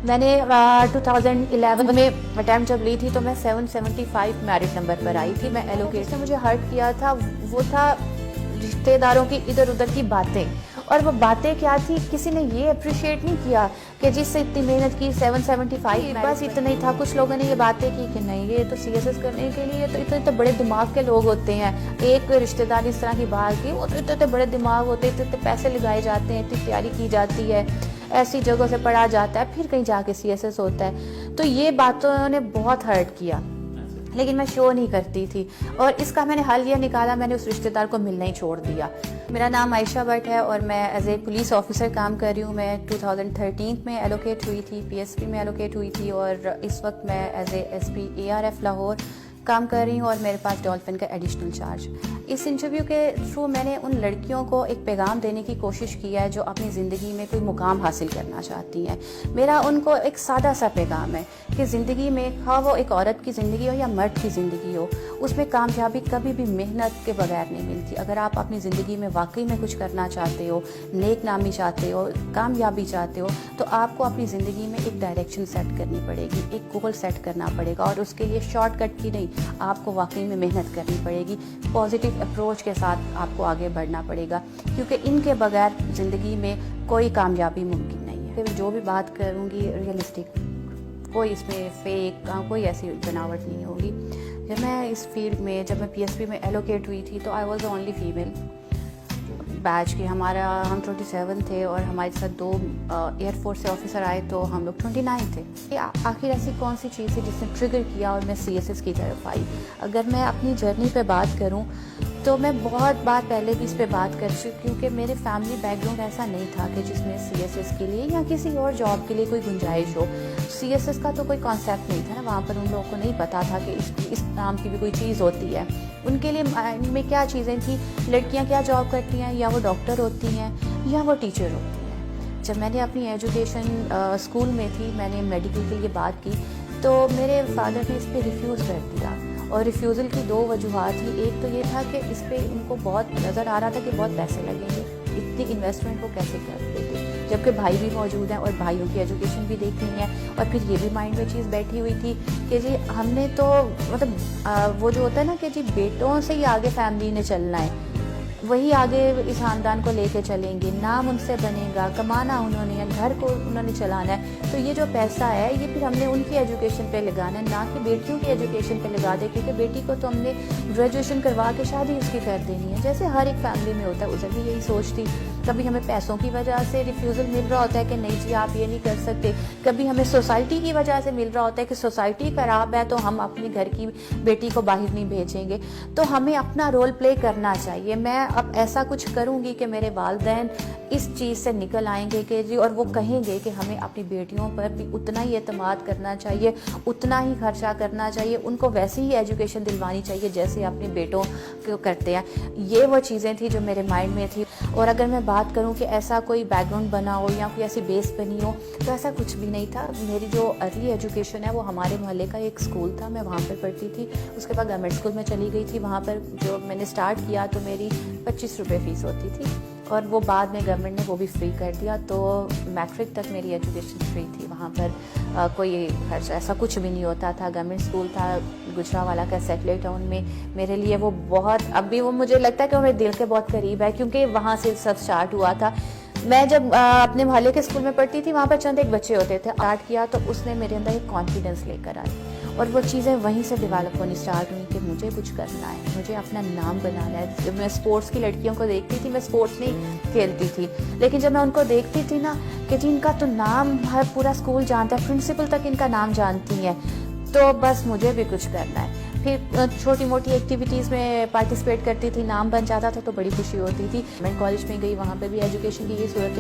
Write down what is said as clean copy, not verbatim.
میں نے 2011 میں اٹیمپٹ جب لی تھی تو میں 775 میرٹ نمبر پر آئی تھی. میں ایلوکیٹ سے مجھے ہرٹ کیا تھا وہ تھا رشتہ داروں کی ادھر ادھر کی باتیں. اور وہ باتیں کیا تھی, کسی نے یہ اپریشیٹ نہیں کیا کہ جس سے اتنی محنت کی 775 بس اتنا ہی تھا. کچھ لوگوں نے یہ باتیں کی کہ نہیں یہ تو CSS کرنے کے لیے تو اتنے بڑے دماغ کے لوگ ہوتے ہیں. ایک رشتہ دار اس طرح کی بات کی, وہ تو اتنے بڑے دماغ ہوتے ہیں, اتنے پیسے لگائے جاتے ہیں, اتنی تیاری کی جاتی ہے, ایسی جگہوں سے پڑھا جاتا ہے, پھر کہیں جا کے CSS ہوتا ہے. تو یہ باتوں نے بہت ہرٹ کیا, لیکن میں شو نہیں کرتی تھی. اور اس کا میں نے حل یہ نکالا, میں نے اس رشتہ دار کو ملنا ہی چھوڑ دیا. میرا نام عائشہ بٹ ہے اور میں ایز اے پولیس آفیسر کام کر رہی ہوں. میں 2013 میں ایلوکیٹ ہوئی تھی, PSP میں ایلوکیٹ ہوئی تھی, اور اس وقت میں as a SP ARF Lahore کام کر رہی ہوں, اور میرے پاس ڈولفن کا ایڈیشنل چارج. اس انٹرویو کے تھرو میں نے ان لڑکیوں کو ایک پیغام دینے کی کوشش کی ہے جو اپنی زندگی میں کوئی مقام حاصل کرنا چاہتی ہیں. میرا ان کو ایک سادہ سا پیغام ہے کہ زندگی میں خواہ وہ ایک عورت کی زندگی ہو یا مرد کی زندگی ہو, اس میں کامیابی کبھی بھی محنت کے بغیر نہیں ملتی. اگر آپ اپنی زندگی میں واقعی میں کچھ کرنا چاہتے ہو, نیک نامی چاہتے ہو, کامیابی چاہتے ہو, تو آپ کو اپنی زندگی میں ایک ڈائریکشن سیٹ کرنی پڑے گی, ایک گول سیٹ کرنا پڑے گا, اور اس کے لیے شارٹ کٹ کی نہیں, آپ کو واقعی میں محنت کرنی پڑے گی. پازیٹیو اپروچ کے ساتھ آپ کو آگے بڑھنا پڑے گا, کیونکہ ان کے بغیر زندگی میں کوئی کامیابی ممکن نہیں ہے. جو بھی بات کروں گی ریئلسٹک, کوئی اس میں فیک کوئی ایسی بناوٹ نہیں ہوگی. جب میں اس فیلڈ میں جب میں PSP میں ایلوکیٹ ہوئی تھی تو آئی واز اونلی فیمیل بیچ کے. ہم 27 تھے اور ہمارے ساتھ 2 ایئر فورس سے آفیسر آئے تو ہم لوگ 29 تھے. آخر ایسی کون سی چیز تھی جس نے ٹریگر کیا اور میں CSS کی طرف آئی. اگر میں اپنی جرنی پہ بات کروں تو میں بہت بار پہلے بھی اس پہ بات کر چکی, کیونکہ میرے فیملی بیک گراؤنڈ ایسا نہیں تھا کہ جس میں CSS کے لیے یا کسی اور جاب کے لیے کوئی گنجائش ہو. CSS کا تو کوئی کانسیپٹ نہیں تھا نا, وہاں پر ان لوگوں کو نہیں پتا تھا کہ اس نام کی بھی کوئی چیز ہوتی ہے. ان کے لیے میں کیا چیزیں تھیں, لڑکیاں کیا جاب کرتی ہیں, یا وہ ڈاکٹر ہوتی ہیں یا وہ ٹیچر ہوتی ہیں. جب میں نے اپنی ایجوکیشن اسکول میں تھی, میں نے میڈیکل کے لیے بات کی تو میرے فادر نے اس پہ ریفیوز کر دیا. اور ریفیوزل کی 2 وجوہات تھی. ایک تو یہ تھا کہ اس پہ ان کو بہت نظر آ رہا تھا کہ بہت پیسے لگیں گے, اتنی انویسٹمنٹ وہ کیسے کر دیتے, جبکہ بھائی بھی موجود ہیں اور بھائیوں کی ایجوکیشن بھی دیکھنی ہے. اور پھر یہ بھی مائنڈ میں چیز بیٹھی ہوئی تھی کہ جی ہم نے تو مطلب وہ جو ہوتا ہے نا کہ جی بیٹوں سے ہی آگے فیملی نے چلنا ہے, وہی آگے اس خاندان کو لے کے چلیں گے, نام ان سے بنے گا, کمانا انہوں نے, گھر کو انہوں نے چلانا ہے. تو یہ جو پیسہ ہے یہ پھر ہم نے ان کی ایجوکیشن پہ لگانا ہے, نہ کہ بیٹیوں کی ایجوکیشن پہ لگا دے, کیونکہ بیٹی کو تو ہم نے گریجویشن کروا کے شادی اس کی کر دینی ہے, جیسے ہر ایک فیملی میں ہوتا ہے. ادھر بھی یہی سوچ تھی. کبھی ہمیں پیسوں کی وجہ سے ریفیوزل مل رہا ہوتا ہے کہ نہیں جی آپ یہ نہیں کر سکتے, کبھی ہمیں سوسائٹی کی وجہ سے مل رہا ہوتا ہے کہ سوسائٹی خراب ہے تو ہم اپنی گھر کی بیٹی کو باہر نہیں بھیجیں گے. تو ہمیں اپنا رول پلے کرنا چاہیے. میں اب ایسا کچھ کروں گی کہ میرے والدین اس چیز سے نکل آئیں گے کہ جی, اور وہ کہیں گے کہ ہمیں اپنی بیٹیوں پر بھی اتنا ہی اعتماد کرنا چاہیے, اتنا ہی خرچہ کرنا چاہیے, ان کو ویسی ہی ایجوکیشن دلوانی چاہیے جیسے اپنے بیٹوں کو کرتے ہیں. یہ وہ چیزیں تھیں جو میرے مائنڈ میں تھی. اور اگر میں بات کروں کہ ایسا کوئی بیک گراؤنڈ بنا ہو یا کوئی ایسی بیس بنی ہو, تو ایسا کچھ بھی نہیں تھا. میری جو ارلی ایجوکیشن ہے وہ ہمارے محلے کا ایک اسکول تھا, میں وہاں پر پڑھتی تھی. اس کے بعد گورنمنٹ اسکول میں چلی گئی تھی. وہاں پر جو میں نے اسٹارٹ کیا تو میری 25 روپے فیس ہوتی تھی, اور وہ بعد میں گورنمنٹ نے وہ بھی فری کر دیا. تو میٹرک تک میری ایجوکیشن فری تھی. وہاں پر کوئی خرچہ ایسا کچھ بھی نہیں ہوتا تھا. گورنمنٹ اسکول تھا گجراوالا کا سیٹلر ٹاؤن میں. میرے لیے وہ بہت, اب بھی وہ مجھے لگتا ہے کہ وہ میرے دل کے بہت قریب ہے, کیونکہ وہاں سے سب اسٹارٹ ہوا تھا. میں جب اپنے محلے کے اسکول میں پڑھتی تھی وہاں پر چند ایک بچے ہوتے تھے. اسٹارٹ کیا تو اس نے میرے اندر ایک کانفیڈنس لے کر آئی, اور وہ چیزیں وہیں سے ڈیولپ ہونی اسٹارٹ ہوئی کہ مجھے کچھ کرنا ہے, مجھے اپنا نام بنانا ہے. جب میں اسپورٹس کی لڑکیوں کو دیکھتی تھی, میں اسپورٹس نہیں کھیلتی تھی, لیکن جب میں ان کو دیکھتی تھی نا کہ جی ان کا تو نام ہر پورا اسکول جانتا ہے, پرنسپل تک ان کا نام جانتی ہیں, تو بس مجھے بھی کچھ کرنا ہے. پھر چھوٹی موٹی ایکٹیویٹیز میں پارٹیسپیٹ کرتی تھی, نام بن جاتا تھا تو بڑی خوشی ہوتی تھی. میں کالج میں گئی, وہاں پہ بھی ایجوکیشن کی یہ صورت